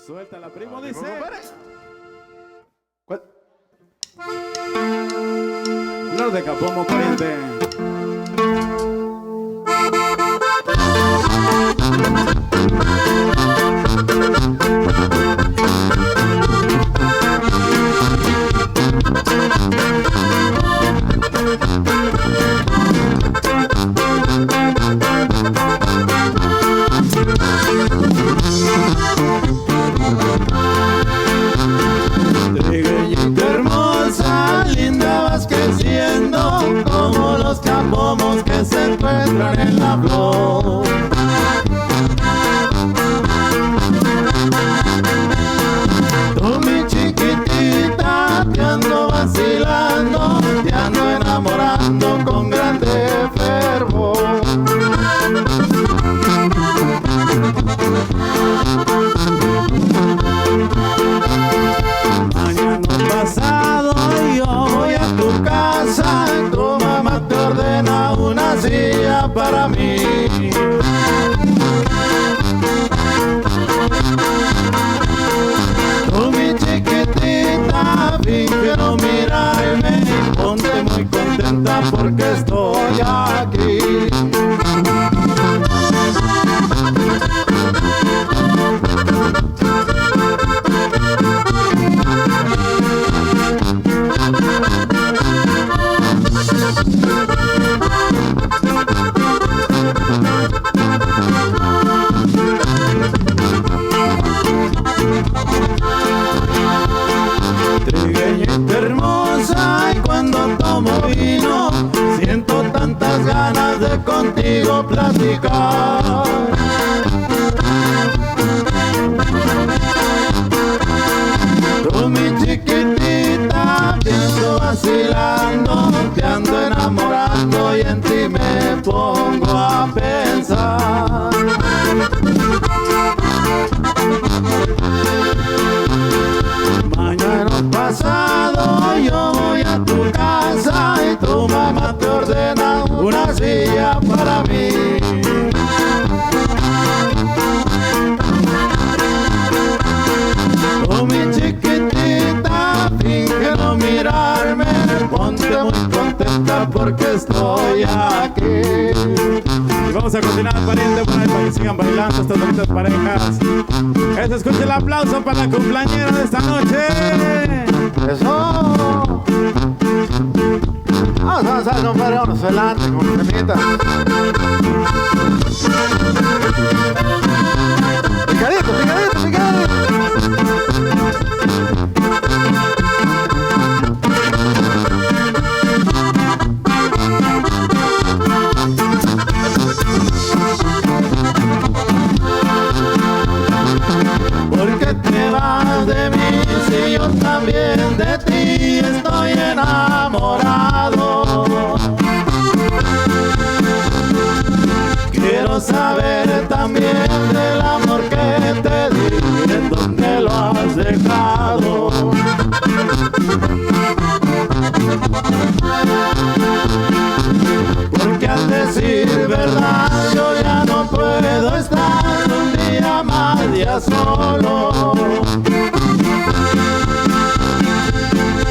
Suéltala, primo, dice. ¿Cuál? Flor de Capomo, pariente. Trigueñita hermosa, linda vas creciendo, como los capomos que se encuentran en la flor. Tú, mi chiquitita, te ando vacilando, te ando enamorando con grande fervor. Mañana pasado yo voy a tu casa, tu mamá te ordena una silla para mí. Tú, mi chiquitita, finge no mirarme, ponte muy contenta porque estoy aquí. Trigueñita hermosa, y cuando tomo vino siento tantas ganas de contigo platicar. Tú, mi chiquitita, te ando vacilando, te ando enamorando y en ti me pongo a pensar. Mañana pasado yo voy a tu casa y tu mamá te ordena una silla para mí. Tú, mi chiquitita, finge no mirarme, ponte muy contenta porque estoy aquí. Y vamos a continuar, pariente, por ahí para que sigan bailando estas bonitas parejas. Escuche el aplauso para la cumpleañera de esta noche. Eso. Vamos a compadre, vámonos adelante con cremita. Picadito, picadito, picadito. ¿Por qué te vas de mí si yo también de ti estoy enamorado? Quiero saber también del amor que te di, en dónde lo has dejado. Porque al decir verdad yo ya no puedo estar un día más ya solo.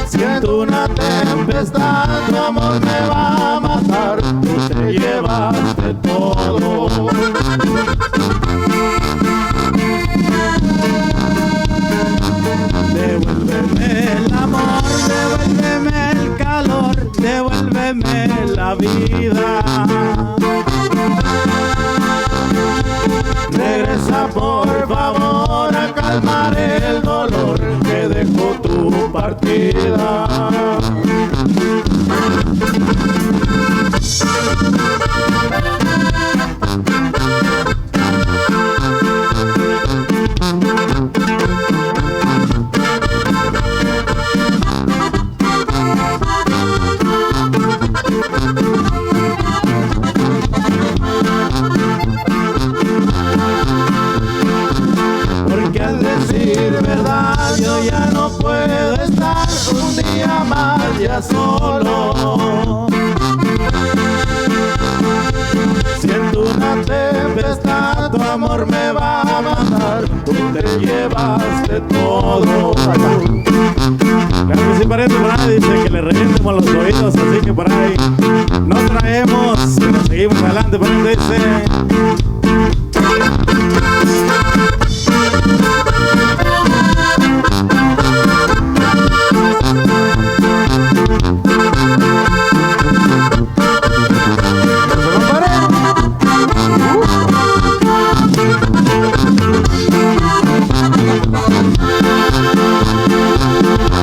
Siento una tempestad, tu amor me va a matar, tú te llevaste todo. Devuélveme el amor, devuélveme el calor, devuélveme la vida. Regresa por favor a calmar el dolor que dejó tu partida. Porque al decir verdad yo ya no puedo estar un día más ya solo. Siento una tempestad, tu amor me va a matar, tú te llevaste todo. Claro que sí, pariente, por ahí dice que le revientemos los oídos, así que por ahí no traemos, pero seguimos adelante, pariente, dice.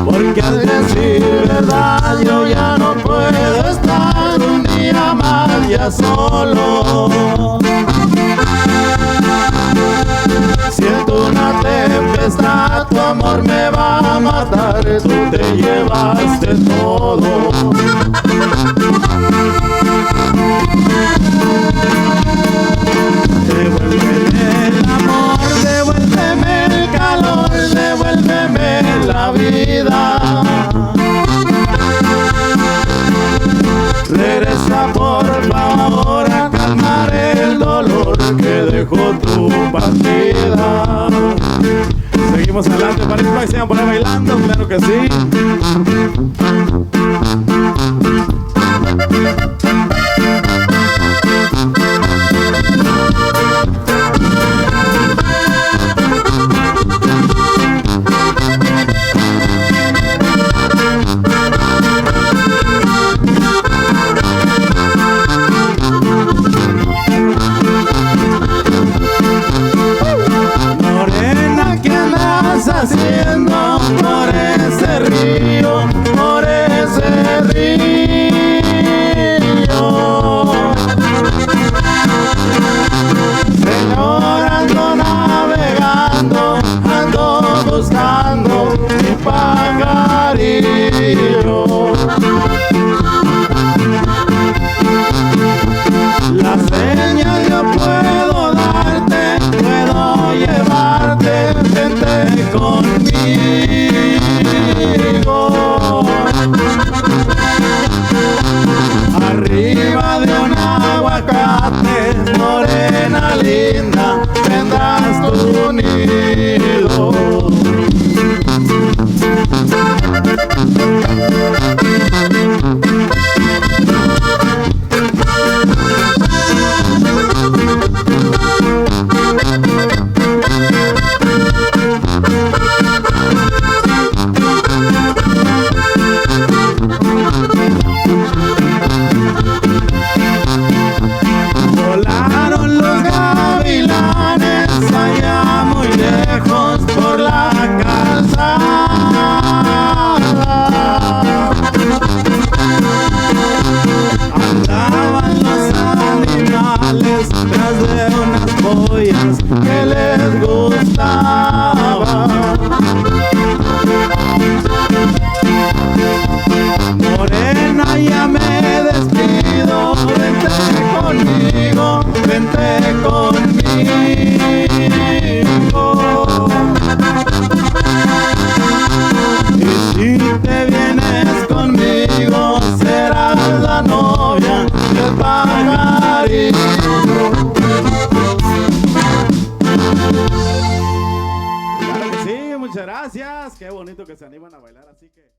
Porque al decir verdad yo ya no puedo estar un día más ya solo. Siento una tempestad, tu amor me va a matar, tú te llevaste todo. Devuélveme el amor, devuélveme el calor, devuélveme la vida. Regresa por favor a calmar el dolor que dejó tu partida. Seguimos adelante, pariente, para que sigan por ahí bailando, claro que sí. Morena, ¿qué andas haciendo por ese río, por ese río? Señor, ando navegando, ando buscando mi pajarillo. La señal yo puedo darte, puedo llevarte, vente conmigo. Arriba de un aguacate, morena linda, tendrás tu nido. Volaron los gavilanes allá muy lejos por la calzada. Andaban los animales tras de unas pollas que les gustaban. Morena, ya me despido, vente conmigo, vente conmigo. Y si te vienes conmigo, serás la novia del pajarillo. Claro que sí, muchas gracias. Qué bonito que se animan a bailar, así que...